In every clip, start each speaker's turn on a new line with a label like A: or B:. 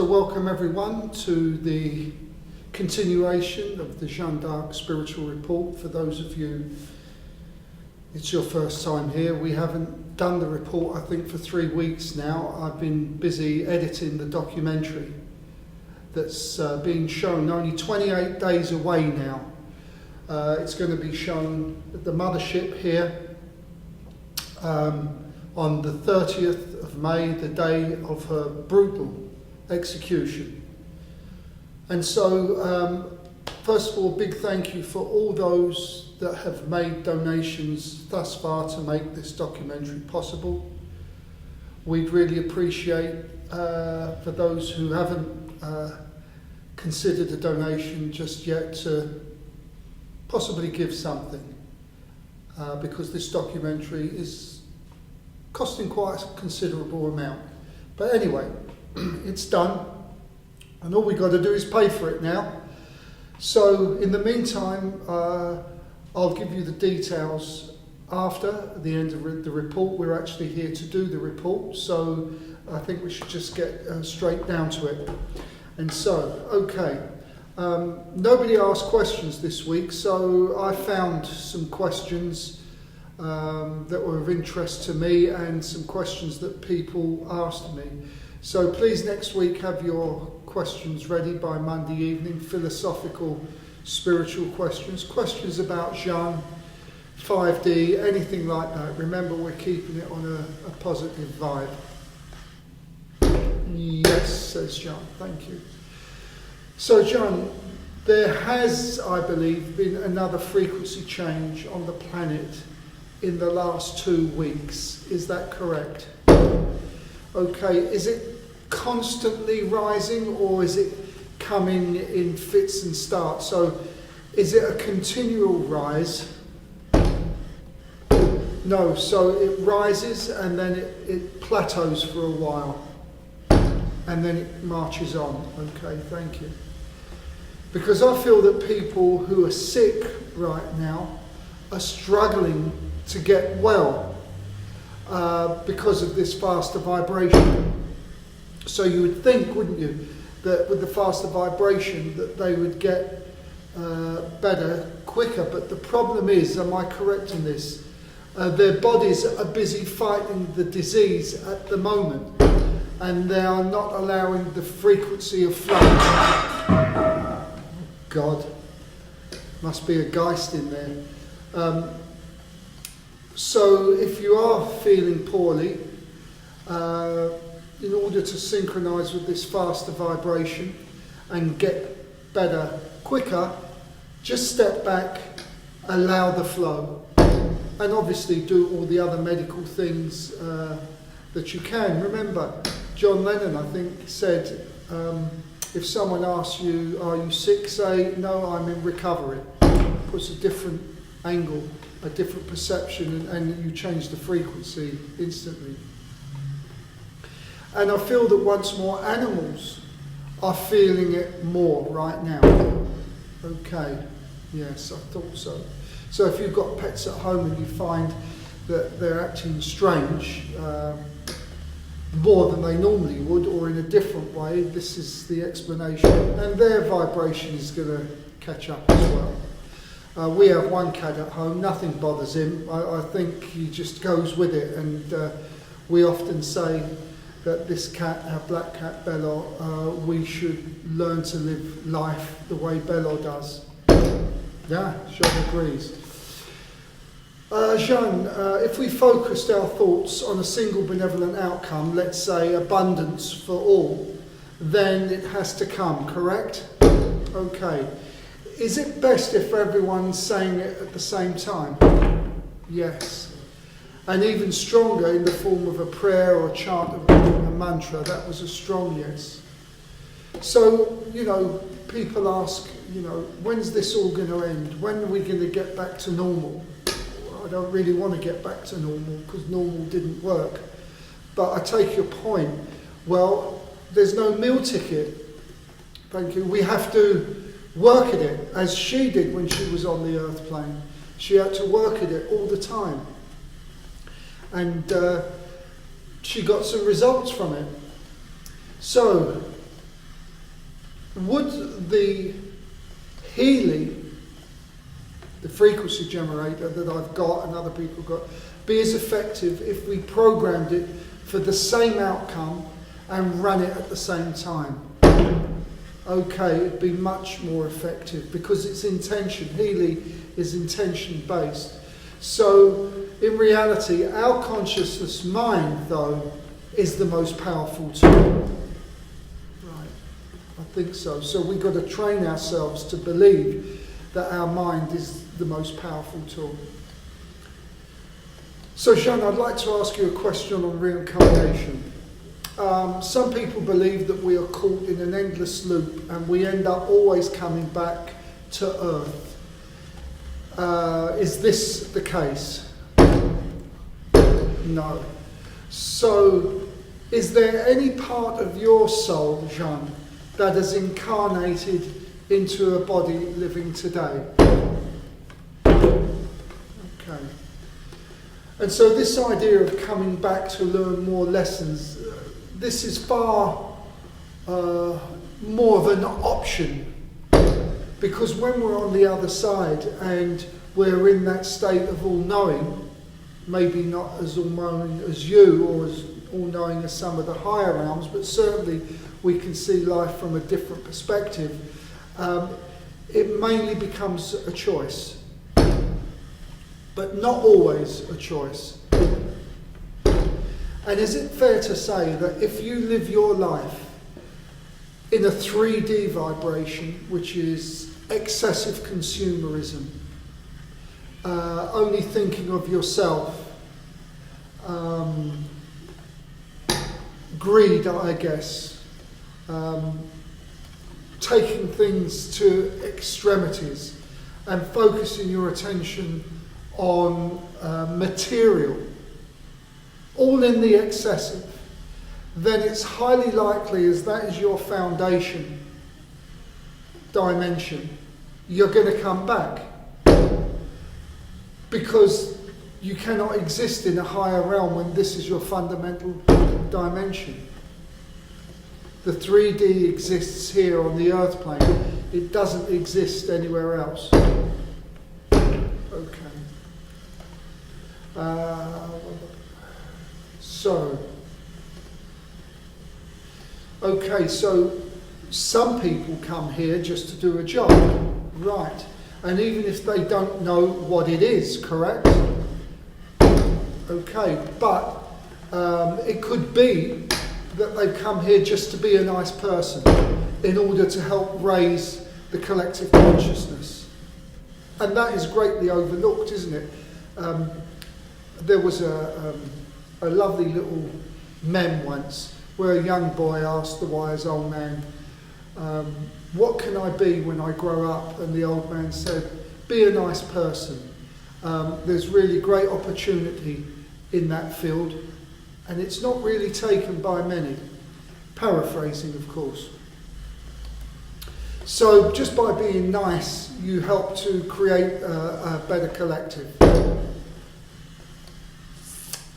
A: welcome everyone to the continuation of the Jeanne D'Arc spiritual report. For those of you, it's your first time here. We haven't done the report, I think, for 3 weeks now. I've been busy editing the documentary that's being shown only 28 days away now. It's going to be shown at the mothership here on the 30th of May, the day of her brutal execution. And so, first of all, big thank you for all those that have made donations thus far to make this documentary possible. We'd really appreciate, for those who haven't considered a donation just yet, to possibly give something, because this documentary is costing quite a considerable amount. But anyway, it's done, and all we got to do is pay for it now. So in the meantime, I'll give you the details after the end of the report. We're actually here to do the report, so I think we should just get straight down to it. And so, okay, nobody asked questions this week, so I found some questions that were of interest to me and some questions that people asked me. So please next week have your questions ready by Monday evening, philosophical, spiritual questions, questions about Jeanne, 5D, anything like that. Remember, we're keeping it on a positive vibe. Yes, says John, thank you. So John, there has, I believe, been another frequency change on the planet in the last 2 weeks. Is that correct? Okay, is it constantly rising, or is it coming in fits and starts? So is it a continual rise? No, so it rises and then it plateaus for a while and then it marches on. Okay, thank you. Because I feel that people who are sick right now are struggling to get well because of this faster vibration. So you would think, wouldn't you, that with the faster vibration that they would get better quicker. But the problem is, am I correct in this? Their bodies are busy fighting the disease at the moment, and they are not allowing the frequency of flow. God, must be a geist in there. So if you are feeling poorly, in order to synchronize with this faster vibration and get better quicker, just step back, allow the flow, and obviously do all the other medical things that you can. Remember, John Lennon, I think, said, if someone asks you, are you sick, say, no, I'm in recovery. Puts a different angle, a different perception, and you change the frequency instantly. And I feel that once more animals are feeling it more right now. Okay, yes, I thought so. So if you've got pets at home and you find that they're acting strange, more than they normally would, or in a different way, this is the explanation. And their vibration is going to catch up as well. We have one cat at home, nothing bothers him. I think he just goes with it, and we often say that this cat, our black cat Bello, we should learn to live life the way Bello does. Yeah, Jeanne agrees. Jeanne, if we focused our thoughts on a single benevolent outcome, let's say abundance for all, then it has to come, correct? Okay. Is it best if everyone's saying it at the same time? Yes. And even stronger in the form of a prayer or a chant of a mantra. That was a strong yes. So, people ask, when's this all going to end? When are we going to get back to normal? I don't really want to get back to normal because normal didn't work. But I take your point. Well, there's no meal ticket. Thank you. We have to work at it, as she did when she was on the earth plane. She had to work at it all the time. And she got some results from it. So, would the healing, the frequency generator that I've got and other people got, be as effective if we programmed it for the same outcome and run it at the same time? Okay, it'd be much more effective because it's intention. Healing is intention based. So in reality, our consciousness mind, though, is the most powerful tool. Right, I think so. So we've got to train ourselves to believe that our mind is the most powerful tool. So Jeanne, I'd like to ask you a question on reincarnation. Some people believe that we are caught in an endless loop and we end up always coming back to Earth. Is this the case? No. So, is there any part of your soul, Jeanne, that has incarnated into a body living today? Okay. And so this idea of coming back to learn more lessons, this is far more of an option, because when we're on the other side and we're in that state of all-knowing, maybe not as all-knowing as you or as all-knowing as some of the higher realms, but certainly we can see life from a different perspective, it mainly becomes a choice, but not always a choice. And is it fair to say that if you live your life in a 3D vibration, which is excessive consumerism, only thinking of yourself, greed, I guess, taking things to extremities and focusing your attention on material, all in the excessive, then it's highly likely, as that is your foundation dimension, you're going to come back. Because you cannot exist in a higher realm when this is your fundamental dimension. The 3D exists here on the earth plane. It doesn't exist anywhere else. Okay. So some people come here just to do a job, right? And even if they don't know what it is, correct? Okay, but it could be that they've come here just to be a nice person in order to help raise the collective consciousness. And that is greatly overlooked, isn't it? There was a lovely little meme once where a young boy asked the wise old man, what can I be when I grow up? And the old man said, be a nice person. There's really great opportunity in that field, and it's not really taken by many. Paraphrasing, of course. So just by being nice, you help to create a better collective.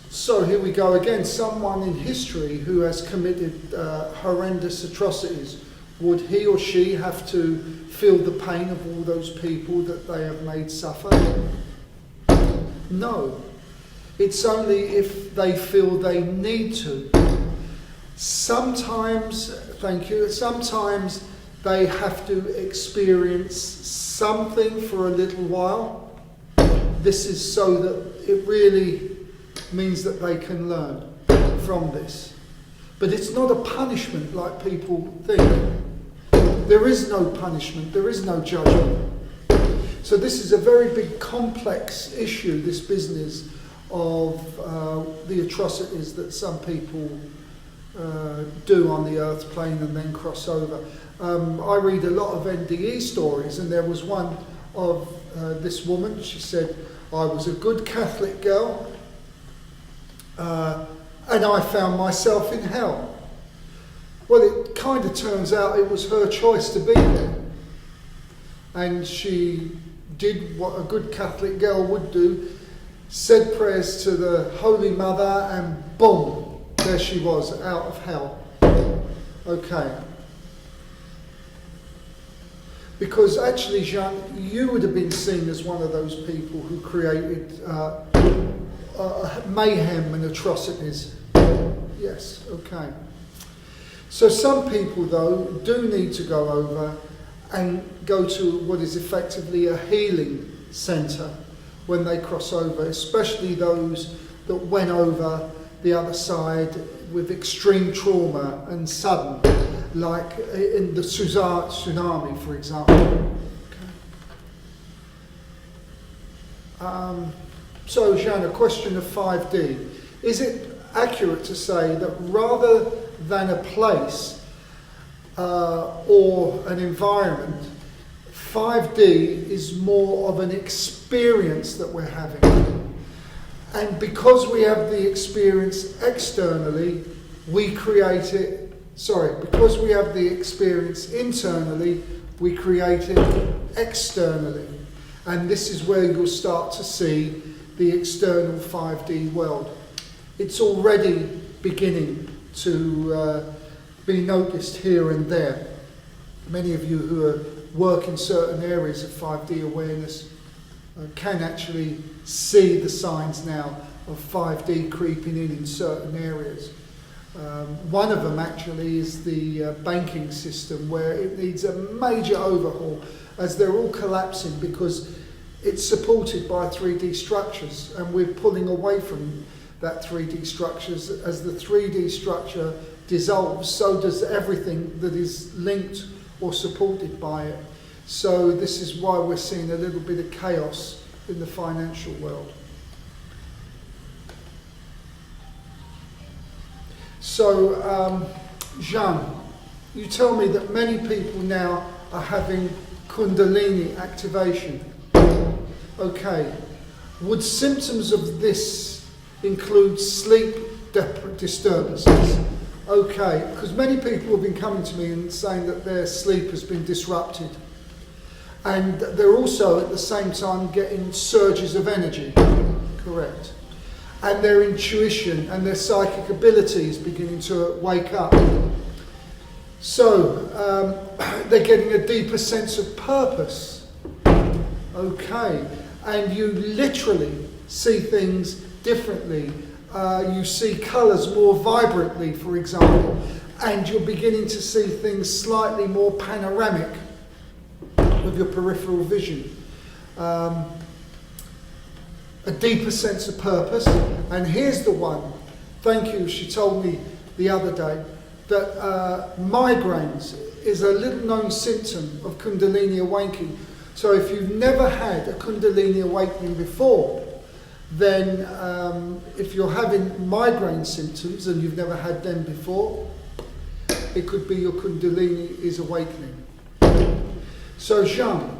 A: So here we go again. Someone in history who has committed horrendous atrocities, would he or she have to feel the pain of all those people that they have made suffer? No. It's only if they feel they need to. Sometimes, thank you, sometimes they have to experience something for a little while. This is so that it really means that they can learn from this. But it's not a punishment like people think. There is no punishment, there is no judgment. So this is a very big complex issue, this business of the atrocities that some people do on the earth plane and then cross over. I read a lot of NDE stories, and there was one of this woman. She said, I was a good Catholic girl, and I found myself in hell. Well, it kind of turns out it was her choice to be there. And she did what a good Catholic girl would do, said prayers to the Holy Mother, and boom, there she was, out of hell. Okay. Because actually, Jeanne, you would have been seen as one of those people who created mayhem and atrocities. Yes, okay. So some people, though, do need to go over and go to what is effectively a healing centre when they cross over, especially those that went over the other side with extreme trauma and sudden, like in the tsunami, for example. Okay. So, Jeanne, a question of 5D. Is it accurate to say that rather than a place or an environment, 5D is more of an experience that we're having? And because we have the experience externally, we create it, because we have the experience internally, we create it externally. And this is where you'll start to see the external 5D world. It's already beginning to be noticed here and there. Many of you who work in certain areas of 5D awareness can actually see the signs now of 5D creeping in certain areas. One of them actually is the banking system, where it needs a major overhaul as they're all collapsing because it's supported by 3D structures, and we're pulling away from that 3D structures. As the 3D structure dissolves, so does everything that is linked or supported by it. So this is why we're seeing a little bit of chaos in the financial world. So, Jeanne, you tell me that many people now are having Kundalini activation. Okay. Would symptoms of this include sleep disturbances? Okay, because many people have been coming to me and saying that their sleep has been disrupted. And they're also at the same time getting surges of energy. Correct. And their intuition and their psychic abilities beginning to wake up. So they're getting a deeper sense of purpose. Okay. And you literally see things differently. You see colours more vibrantly, for example. And you're beginning to see things slightly more panoramic with your peripheral vision. A deeper sense of purpose. And here's the one. Thank you. She told me the other day that migraines is a little known symptom of Kundalini awakening. So if you've never had a Kundalini awakening before, then if you're having migraine symptoms and you've never had them before, it could be your Kundalini is awakening. So Jeanne,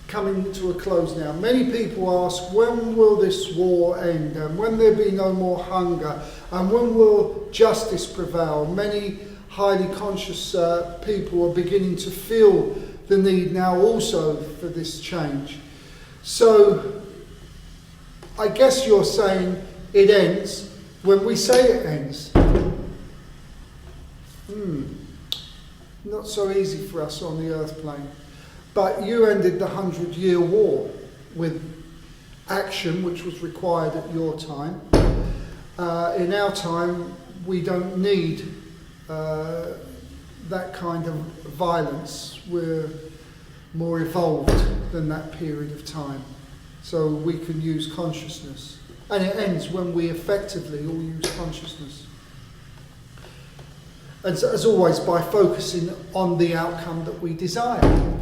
A: coming to a close now, many people ask, when will this war end? And when there be no more hunger? And when will justice prevail? Many highly conscious people are beginning to feel the need now also for this change. So I guess you're saying it ends when we say it ends. Not so easy for us on the earth plane. But you ended the 100-year war with action, which was required at your time. In our time, we don't need that kind of violence. We're more evolved than that period of time. So we can use consciousness. And it ends when we effectively all use consciousness. And so, as always, by focusing on the outcome that we desire.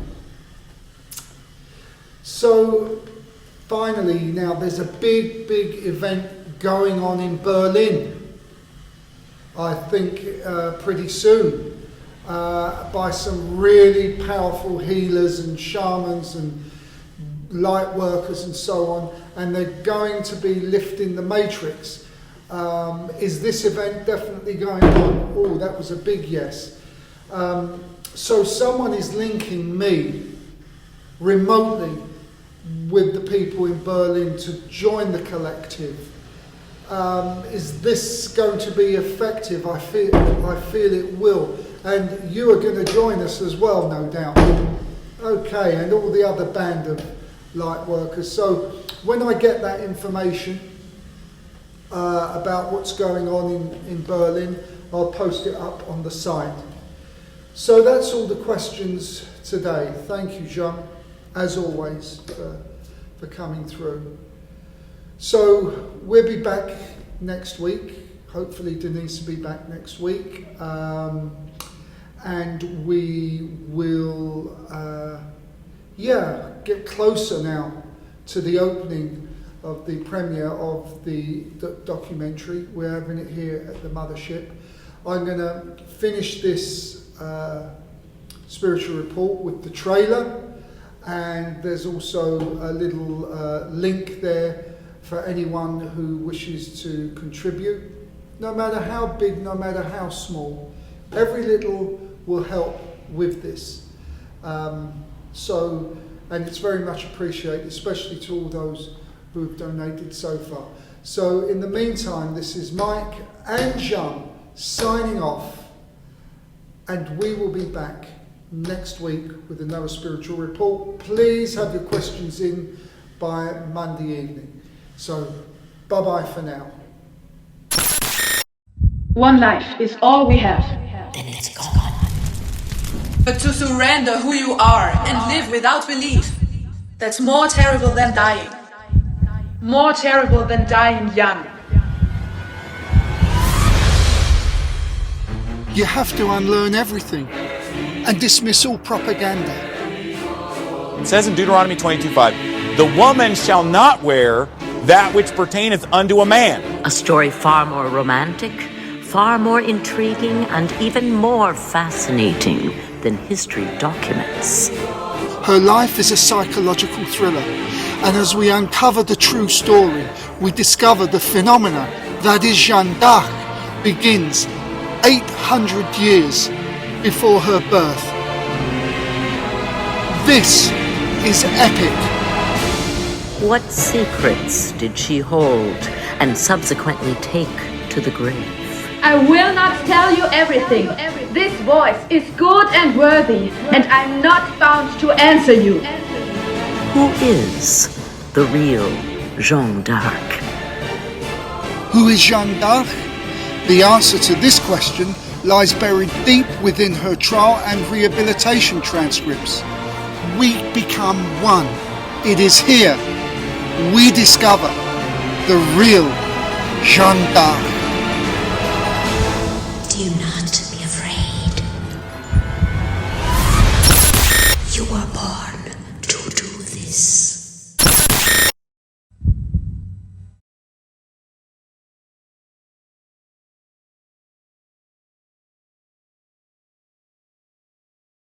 A: So, finally, now there's a big, big event going on in Berlin. I think pretty soon. By some really powerful healers and shamans and light workers and so on, and they're going to be lifting the matrix. Is this event definitely going on? Oh, that was a big yes. So someone is linking me remotely with the people in Berlin to join the collective. Is this going to be effective? I feel it will. And you are going to join us as well, no doubt. Okay, and all the other band of light workers. So when I get that information about what's going on in Berlin, I'll post it up on the site. So that's all the questions today. Thank you, Jeanne, as always, for coming through. So we'll be back next week. Hopefully Denise will be back next week. And we will, get closer now to the opening of the premiere of the documentary. We're having it here at the Mothership. I'm going to finish this spiritual report with the trailer, and there's also a little link there for anyone who wishes to contribute. No matter how big, no matter how small, every little will help with this. And it's very much appreciated, especially to all those who have donated so far. So in the meantime, this is Mike and Jeanne signing off, and we will be back next week with another spiritual report. Please have your questions in by Monday evening. So bye-bye for now.
B: One life is all we have.
C: Then let's go.
D: But to surrender who you are and live without belief, that's more terrible than dying. More terrible than dying young.
A: You have to unlearn everything and dismiss all propaganda.
E: It says in Deuteronomy 22:5, the woman shall not wear that which pertaineth unto a man.
C: A story far more romantic, far more intriguing, and even more fascinating than history documents.
A: Her life is a psychological thriller, and as we uncover the true story, we discover the phenomena that is Jeanne D'Arc begins 800 years before her birth. This is epic.
C: What secrets did she hold and subsequently take to the grave?
B: I will not tell you everything. This voice is good and worthy, and I'm not bound to answer you.
C: Who is the real Jeanne d'Arc?
A: Who is Jeanne d'Arc? The answer to this question lies buried deep within her trial and rehabilitation transcripts. We become one. It is here we discover the real Jeanne d'Arc.
C: Do you know